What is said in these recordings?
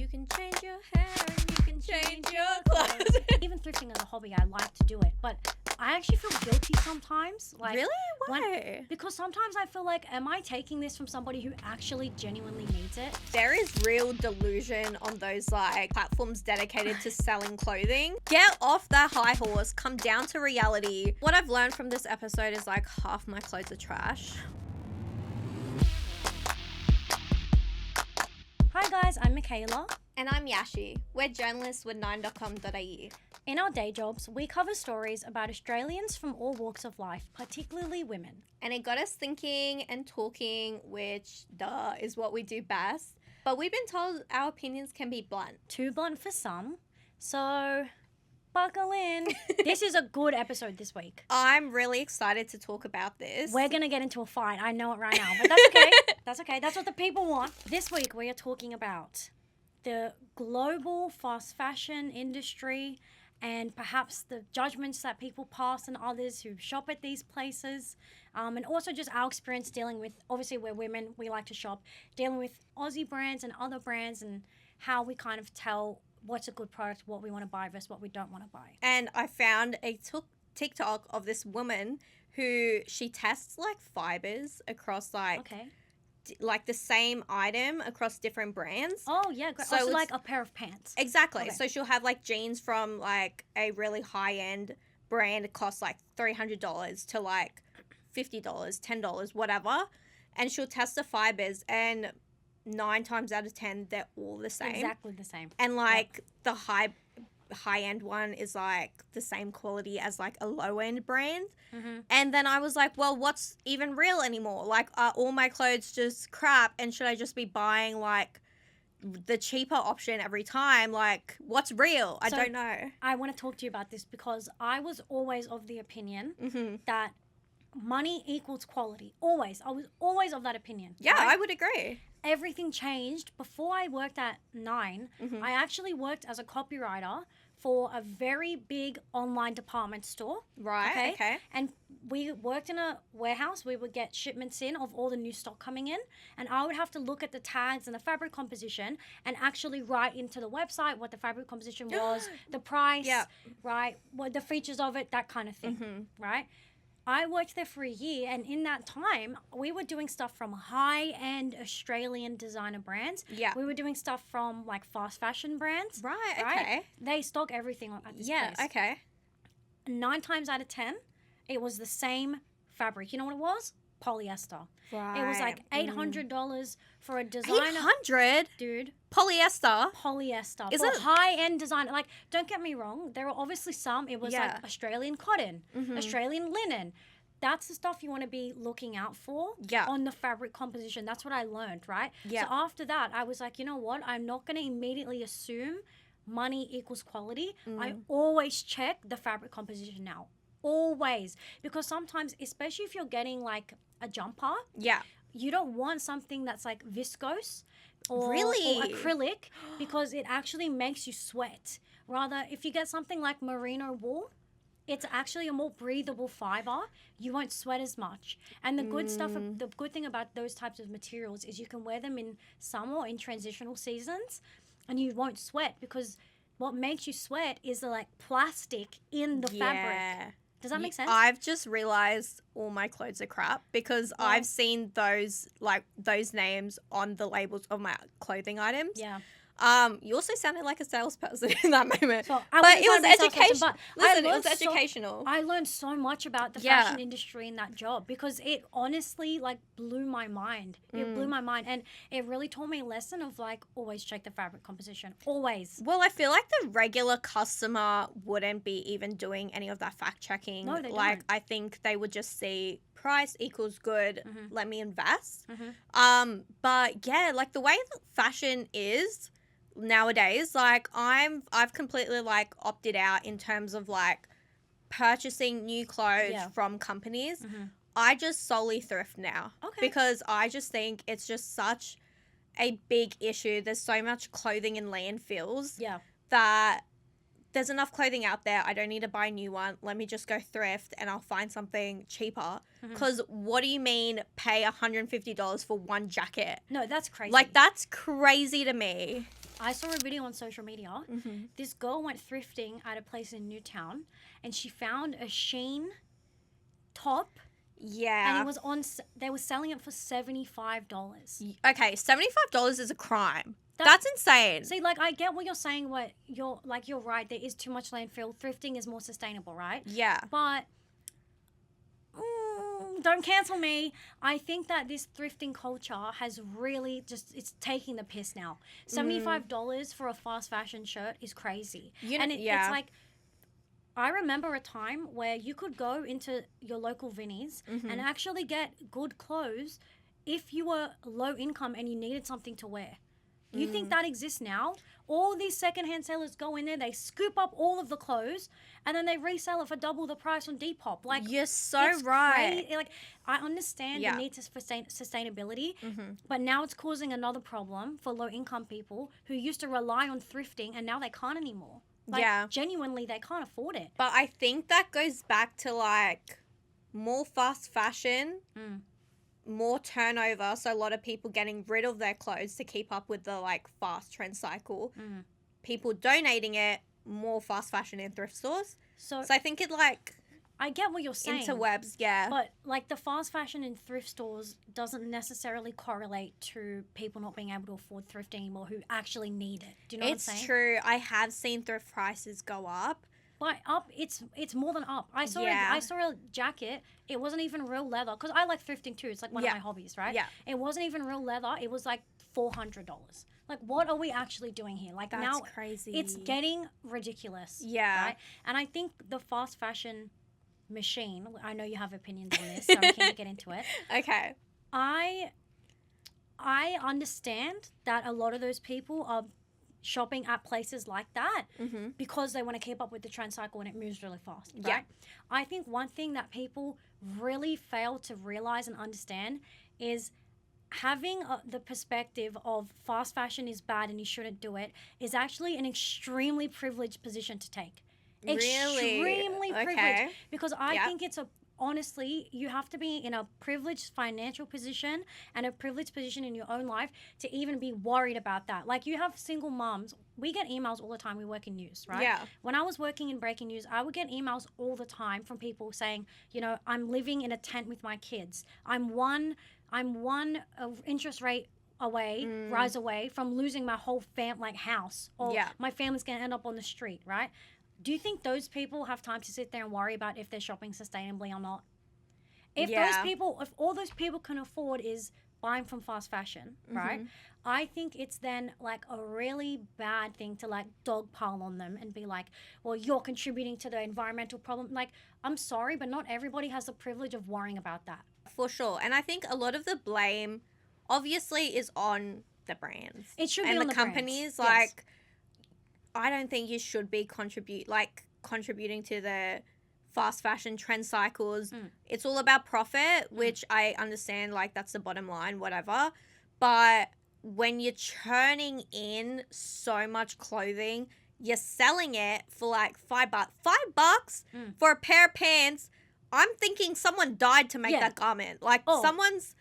can change your hair and you can change your clothes. Even thrifting as a hobby, I like to do it, but I actually feel guilty sometimes. Like, really? Why? Because sometimes I feel like, am I taking this from somebody who actually genuinely needs it? There is real delusion on those like platforms dedicated to selling clothing. Get off that high horse, come down to reality. What I've learned from this episode is like half my clothes are trash. Hi guys, I'm Mikala. And I'm Yashee. We're journalists with nine.com.au. In our day jobs, we cover stories about Australians from all walks of life, particularly women. And it got us thinking and talking, which, duh, is what we do best. But we've been told our opinions can be blunt. Too blunt for some, so buckle in. This is a good episode this week. I'm really excited to talk about this. We're going to get into a fight. I know it right now, but that's okay. That's okay. That's what the people want. This week, we are talking about the global fast fashion industry and perhaps the judgments that people pass on others who shop at these places. And also just our experience dealing with, obviously we're women, we like to shop, dealing with Aussie brands and other brands and how we kind of tell what's a good product, what we want to buy versus what we don't want to buy. And I found a TikTok of this woman who she tests like fibers across like the same item across different brands. Oh, yeah. Great. So also like a pair of pants. Exactly. Okay. So she'll have like jeans from like a really high-end brand. It costs like $300 to like $50, $10, whatever. And she'll test the fibers and 9 times out of 10, they're all the same. Exactly the same. And like the high-end one is like the same quality as like a low-end brand. Mm-hmm. And then I was like, well, what's even real anymore? Like, are all my clothes just crap? And should I just be buying like the cheaper option every time? Like, what's real? I don't know. I want to talk to you about this because I was always of the opinion Mm-hmm. that money equals quality. Always. I was always of that opinion. Yeah, right? I would agree. Everything changed. Before I worked at Nine, Mm-hmm. I actually worked as a copywriter for a very big online department store. Right, okay. And we worked in a warehouse. We would get shipments in of all the new stock coming in. And I would have to look at the tags and the fabric composition and actually write into the website what the fabric composition was, the price, Yeah. right, what the features of it, that kind of thing, Mm-hmm. right? I worked there for a year, and in that time, we were doing stuff from high-end Australian designer brands. Yeah. We were doing stuff from, like, fast fashion brands. Right, okay. Right? They stock everything at this Yeah, place. okay. 9 times out of 10, it was the same fabric. You know what it was? Polyester. Right. It was like $800 for a designer. 800? Dude, Polyester? polyester. Is for it? high-end designer. Like, don't get me wrong. There were obviously some. It was Yeah. like Australian cotton, Mhm. Australian linen. That's the stuff you want to be looking out for Yeah. on the fabric composition. That's what I learned, right? Yeah. So after that, I was like, you know what? I'm not going to immediately assume money equals quality. I always check the fabric composition now. Always. Because sometimes, especially if you're getting like a jumper, Yeah. you don't want something that's like viscose or Really? acrylic because it actually makes you sweat. Rather, if you get something like merino wool, it's actually a more breathable fiber. You won't sweat as much. And the good stuff, the good thing about those types of materials is you can wear them in summer or in transitional seasons and you won't sweat because what makes you sweat is the like plastic in the fabric. Does that make sense? I've just realized all my clothes are crap because I've seen those names on the labels of my clothing items. Yeah. You also sounded like a salesperson in that moment. So but it was educational. Listen, it was educational. I learned so much about the fashion industry in that job because it honestly like blew my mind. It blew my mind, and it really taught me a lesson of like always check the fabric composition. Always. Well, I feel like the regular customer wouldn't be even doing any of that fact checking. No, they like don't. I think they would just see price equals good. Let me invest. But yeah, like the way that fashion is nowadays, like I've completely like opted out in terms of like purchasing new clothes from companies. I just solely thrift now. Okay. Because I just think it's just such a big issue. There's so much clothing in landfills that there's enough clothing out there. I don't need to buy a new one. Let me just go thrift and I'll find something cheaper. Because what do you mean pay $150 for one jacket? No, that's crazy. Like, that's crazy to me. I saw a video on social media. This girl went thrifting at a place in Newtown, and she found a Shein top. Yeah. And it was they were selling it for $75. Okay, $75 is a crime. That's insane. See, like, I get what you're saying. You're right. There is too much landfill. Thrifting is more sustainable, right? Yeah. But don't cancel me. I think that this thrifting culture has really it's taking the piss now. $75 for a fast fashion shirt is crazy. It's like, I remember a time where you could go into your local Vinnies and actually get good clothes if you were low income and you needed something to wear. You think that exists now? All these secondhand sellers go in there, they scoop up all of the clothes, and then they resell it for double the price on Depop. Like, you're so right. Like, I understand the need for sustainability, but now it's causing another problem for low-income people who used to rely on thrifting, and now they can't anymore. Like, genuinely, they can't afford it. But I think that goes back to, like, more fast fashion, more turnover, so a lot of people getting rid of their clothes to keep up with the, like, fast trend cycle. People donating it, more fast fashion in thrift stores. So I think it, like... I get what you're saying. Interwebs, yeah. But, like, the fast fashion in thrift stores doesn't necessarily correlate to people not being able to afford thrift anymore who actually need it. Do you know what I'm saying? It's true. I have seen thrift prices go up. But up, it's more than up. I saw a jacket. It wasn't even real leather, because I like thrifting too. It's like one of my hobbies, right? Yeah. It wasn't even real leather. It was like $400. Like, what are we actually doing here? Like, that's now crazy. It's getting ridiculous. Yeah. Right? And I think the fast fashion machine, I know you have opinions on this, so I'm keen to get into it. Okay. I understand that a lot of those people are shopping at places like that because they want to keep up with the trend cycle and it moves really fast, right? Yeah. I think one thing that people really fail to realize and understand is having the perspective of fast fashion is bad and you shouldn't do it is actually an extremely privileged position to take. Really? Extremely privileged. Because I think it's honestly, you have to be in a privileged financial position and a privileged position in your own life to even be worried about that. Like, you have single moms. We get emails all the time. We work in news, right? Yeah. When I was working in breaking news, I would get emails all the time from people saying, you know, I'm living in a tent with my kids. I'm one interest rate rise away from losing my whole house, or my family's going to end up on the street, right? Do you think those people have time to sit there and worry about if they're shopping sustainably or not? If all those people can afford is buying from fast fashion, right? I think it's then like a really bad thing to like dogpile on them and be like, well, you're contributing to the environmental problem. Like, I'm sorry, but not everybody has the privilege of worrying about that. For sure. And I think a lot of the blame obviously is on the brands. It should be on the companies. Brands. Like, yes. I don't think you should be contributing to the fast fashion trend cycles. It's all about profit, which I understand, like, that's the bottom line, whatever. But when you're churning in so much clothing, you're selling it for like $5. $5 for a pair of pants. I'm thinking someone died to make that garment. Like, someone's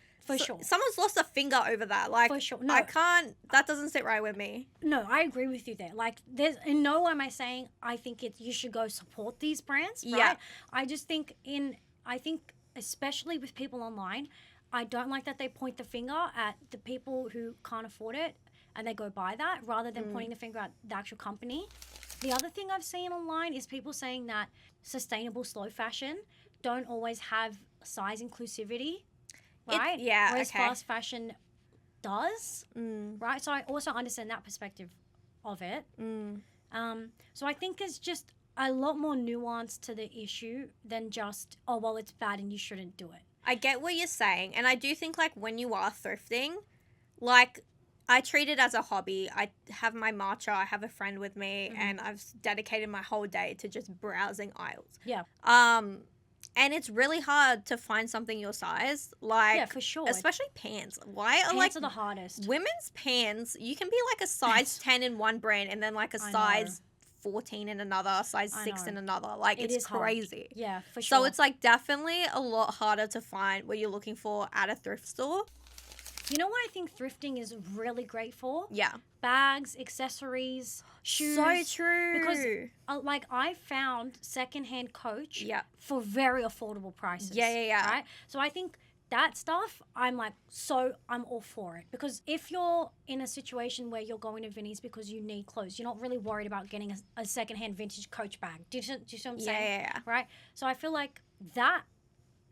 lost a finger over that. Like, for sure. No, I can't. That doesn't sit right with me. No, I agree with you there. Like, there's in no way am I saying I think you should go support these brands. Right? Yeah. I just think especially with people online, I don't like that they point the finger at the people who can't afford it and they go buy that rather than pointing the finger at the actual company. The other thing I've seen online is people saying that sustainable slow fashion don't always have size inclusivity. Right? Whereas fast fashion does. Right? So I also understand that perspective of it. So I think there's just a lot more nuance to the issue than just, oh, well, it's bad and you shouldn't do it. I get what you're saying. And I do think, like, when you are thrifting, like, I treat it as a hobby. I have my matcha. I have a friend with me. And I've dedicated my whole day to just browsing aisles. Yeah. And it's really hard to find something your size. Like, yeah, for sure. Especially pants. Pants are the hardest. Women's pants, you can be like a size 10 in one brand and then like a size 14 in another, size 6 in another. Like, it's crazy. Hard. Yeah, for sure. So it's like definitely a lot harder to find what you're looking for at a thrift store. You know what I think thrifting is really great for? Yeah. Bags, accessories, shoes. So true. Because like I found secondhand Coach Yeah. for very affordable prices. Yeah. Right? So I think that stuff, I'm all for it. Because if you're in a situation where you're going to Vinnie's because you need clothes, you're not really worried about getting a secondhand vintage Coach bag. Do you see what I'm saying? Yeah. Right? So I feel like that,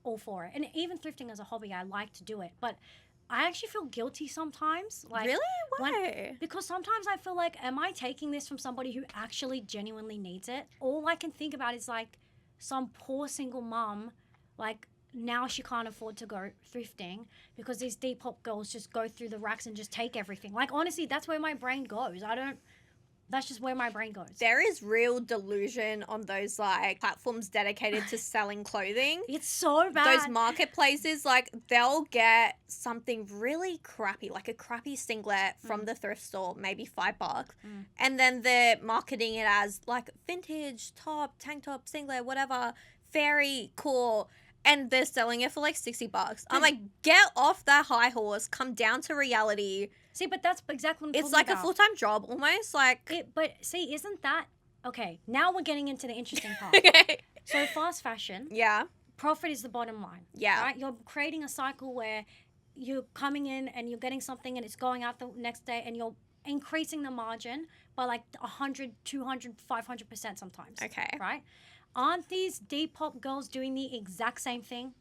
all for it. And even thrifting as a hobby, I like to do it. But I actually feel guilty sometimes. Like, really? Why? because sometimes I feel like, am I taking this from somebody who actually genuinely needs it? All I can think about is like some poor single mum, like now she can't afford to go thrifting because these Depop girls just go through the racks and just take everything. Like, honestly, that's where my brain goes. That's just where my brain goes. There is real delusion on those like platforms dedicated to selling clothing. It's so bad. Those marketplaces, like they'll get something really crappy, like a crappy singlet from the thrift store, maybe $5, and then they're marketing it as like vintage top, tank top, singlet, whatever, very cool. And they're selling it for like $60. I'm like, get off that high horse, come down to reality. See, but that's exactly what I'm It's talking like about. a full-time job almost. Like, But see, isn't that... Okay, now we're getting into the interesting part. okay. So fast fashion, Yeah. profit is the bottom line. Yeah. Right? You're creating a cycle where you're coming in and you're getting something and it's going out the next day and you're increasing the margin by like 100, 200, 500% sometimes. Okay. Right? Aren't these Depop girls doing the exact same thing?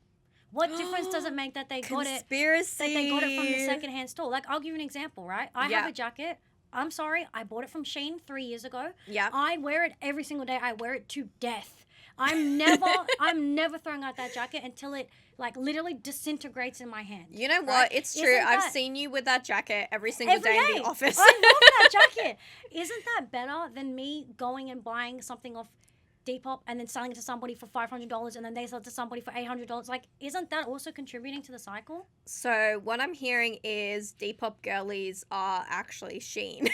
What difference does it make that they got it? Conspiracy. That they got it from the secondhand store. Like, I'll give you an example, right? I have a jacket. I'm sorry, I bought it from Shein 3 years ago. Yeah. I wear it every single day. I wear it to death. I'm never throwing out that jacket until it like literally disintegrates in my hand. You know what? Right? It's true. I've seen you with that jacket every single Every day in day. the office. I love that jacket. Isn't that better than me going and buying something off Depop and then selling it to somebody for $500 and then they sell it to somebody for $800? Like, isn't that also contributing to the cycle? So what I'm hearing is Depop girlies are actually Shein.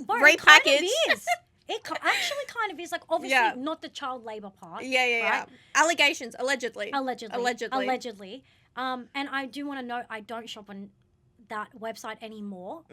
But Repackaged. it kind of is. It actually kind of is. Like, obviously not the child labor part. Yeah. Right? Allegations, allegedly. Allegedly. And I do want to note, I don't shop on that website anymore.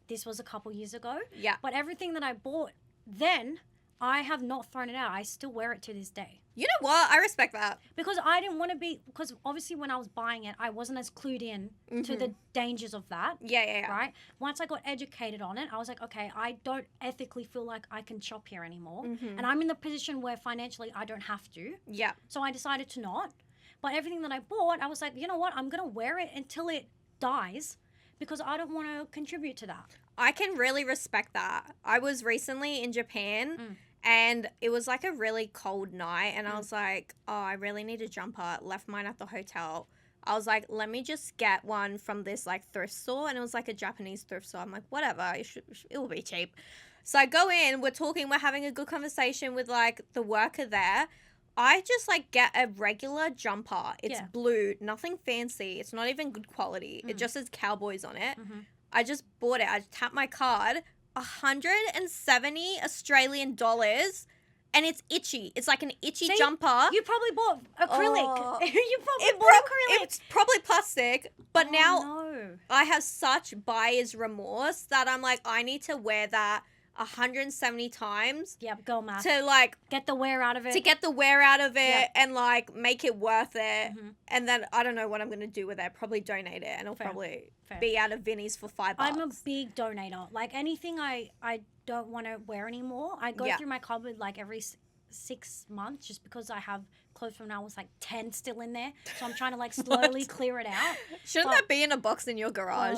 This was a couple years ago. Yeah. But everything that I bought then, I have not thrown it out. I still wear it to this day. You know what? I respect that. Because I didn't want to be... Because obviously when I was buying it, I wasn't as clued in to the dangers of that. Yeah. Right? Once I got educated on it, I was like, okay, I don't ethically feel like I can shop here anymore. And I'm in the position where financially I don't have to. Yeah. So I decided to not. But everything that I bought, I was like, you know what? I'm going to wear it until it dies because I don't want to contribute to that. I can really respect that. I was recently in Japan and it was like a really cold night and I was like, oh, I really need a jumper. Left mine at the hotel. I was like, let me just get one from this like thrift store, and it was like a Japanese thrift store. I'm like, whatever, it will be cheap. So I go in, we're talking, we're having a good conversation with like the worker there. I just like get a regular jumper. It's blue, nothing fancy. It's not even good quality. It just says Cowboys on it. I just bought it. I tapped my card, 170 Australian dollars, and it's itchy. It's like an itchy jumper. You probably bought acrylic. Oh. You probably bought acrylic. It's probably plastic, but now no. I have such buyer's remorse that I'm like, I need to wear that 170 times. Yep, go math. To like get the wear out of it. To get the wear out of it and like make it worth it. And then I don't know what I'm going to do with it. Probably donate it and it'll probably be out of Vinnie's for $5. I'm a big donator. Like anything I don't want to wear anymore, I go through my cupboard like every 6 months just because I have clothes from when I was like 10 still in there. So I'm trying to like slowly clear it out. Shouldn't that be in a box in your garage?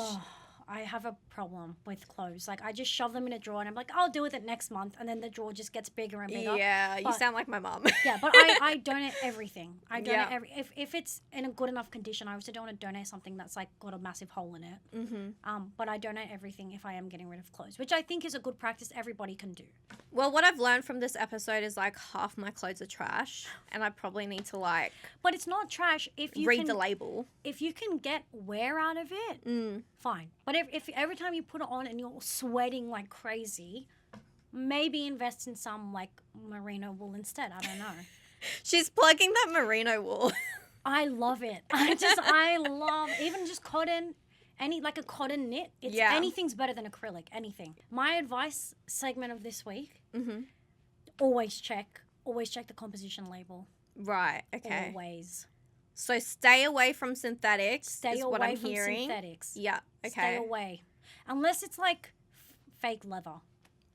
I have a problem with clothes. Like, I just shove them in a drawer and I'm like, I'll deal with it next month. And then the drawer just gets bigger and bigger. Yeah, you sound like my mom. Yeah, but I donate everything. I donate if it's in a good enough condition. I also don't want to donate something that's like got a massive hole in it. But I donate everything if I am getting rid of clothes, which I think is a good practice everybody can do. Well, what I've learned from this episode is like half my clothes are trash and I probably need to like... But it's not trash if you read the label. If you can get wear out of it, fine. But if every time you put it on and you're sweating like crazy, maybe invest in some like merino wool instead. I don't know. She's plugging that merino wool. I love it. I love even just cotton. any like a cotton knit. It's Yeah. anything's better than acrylic. Anything. My advice segment of this week: Mm-hmm. always check the composition label. Right. Okay. Always. So stay away from synthetics. Stay is away what I'm from hearing. synthetics. Yeah. Okay. Stay away, unless it's like fake leather,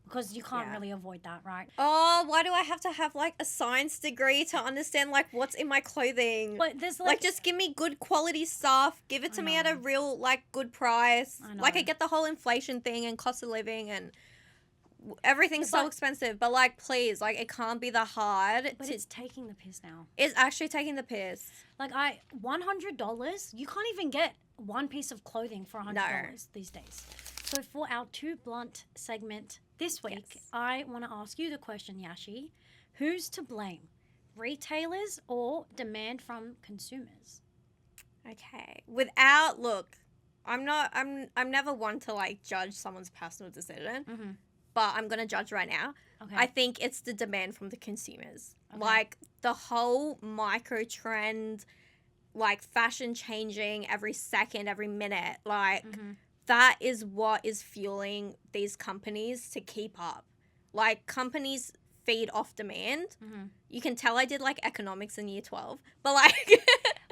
because you can't really avoid that, right? Oh, why do I have to have like a science degree to understand like what's in my clothing? But there's Like, just give me good quality stuff. Give it to me at a real like good price. Like I get the whole inflation thing and cost of living and everything's so expensive. But like, please, like it can't be that hard. But it's taking the piss now. It's actually taking the piss. Like $100, you can't even get one piece of clothing for $100 these days. So for our Too Blunt segment this week, I want to ask you the question, Yashee. Who's to blame? Retailers or demand from consumers? Okay. Look, I'm never one to like judge someone's personal decision. Mm-hmm. But I'm going to judge right now. Okay. I think it's the demand from the consumers. Okay. Like the whole micro trend, like fashion changing every second, every minute, like that is what is fueling these companies to keep up. Like companies feed off demand. You can tell I did like economics in year 12, but like...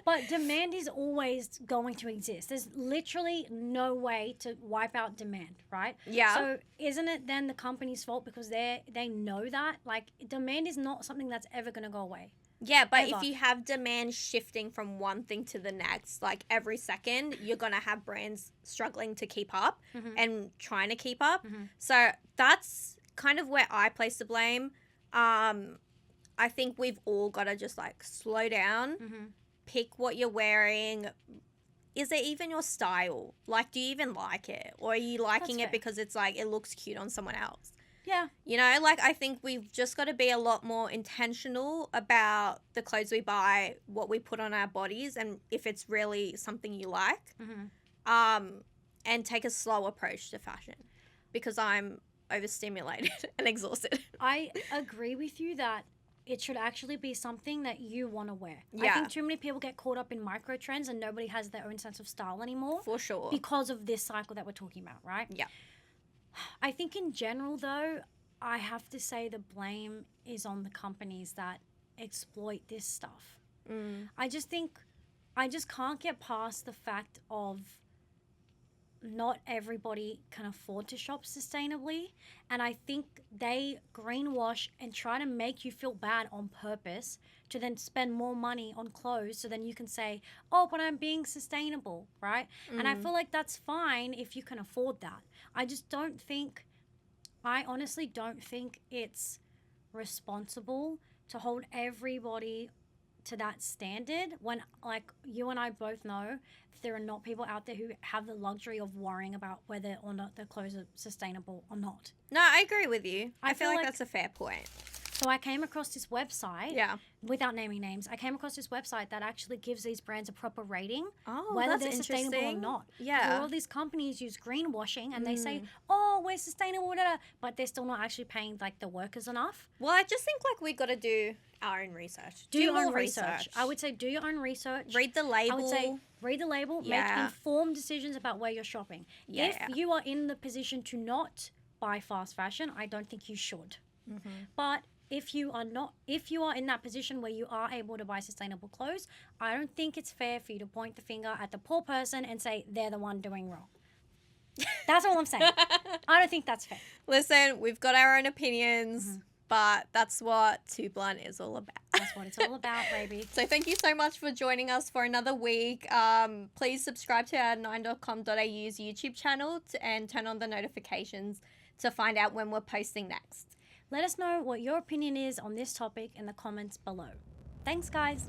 But demand is always going to exist. There's literally no way to wipe out demand, right? Yeah. So isn't it then the company's fault because they know that? Like demand is not something that's ever going to go away. Yeah, but if you have demand shifting from one thing to the next, like every second, you're going to have brands struggling to keep up and trying to keep up. So that's kind of where I place the blame. I think we've all got to just like slow down. Pick what you're wearing. Is it even your style? Like, do you even like it? Or are you liking it because it's like, it looks cute on someone else? Yeah. You know, like, I think we've just got to be a lot more intentional about the clothes we buy, what we put on our bodies, and if it's really something you like. And take a slow approach to fashion because I'm overstimulated and exhausted. I agree with you that it should actually be something that you want to wear. Yeah. I think too many people get caught up in micro trends and nobody has their own sense of style anymore. For sure. Because of this cycle that we're talking about, right? Yeah. I think in general, though, I have to say the blame is on the companies that exploit this stuff. I just can't get past the fact of not everybody can afford to shop sustainably, and I think they greenwash and try to make you feel bad on purpose to then spend more money on clothes so then you can say, oh, but I'm being sustainable, right? And I feel like that's fine if you can afford that. I honestly don't think it's responsible to hold everybody to that standard when, like, you and I both know there are not people out there who have the luxury of worrying about whether or not their clothes are sustainable or not. No, I agree with you. I feel like like that's a fair point. So I came across this website, Yeah. without naming names, I came across this website that actually gives these brands a proper rating, Oh, whether that's they're sustainable or interesting. not. Yeah. A lot of these companies use greenwashing and they say, oh, we're sustainable, but they're still not actually paying like the workers enough. Well, I just think like we got to do our own research. Do your more own research. I would say do your own research. Read the label. I would say read the label. Yeah. Make informed decisions about where you're shopping. Yeah. If you are in the position to not buy fast fashion, I don't think you should. But if you are in that position where you are able to buy sustainable clothes, I don't think it's fair for you to point the finger at the poor person and say they're the one doing wrong. That's all I'm saying. I don't think that's fair. Listen, we've got our own opinions, but that's what Too Blunt is all about. That's what it's all about, baby. So thank you so much for joining us for another week. Please subscribe to our nine.com.au's YouTube channel and turn on the notifications to find out when we're posting next. Let us know what your opinion is on this topic in the comments below. Thanks, guys.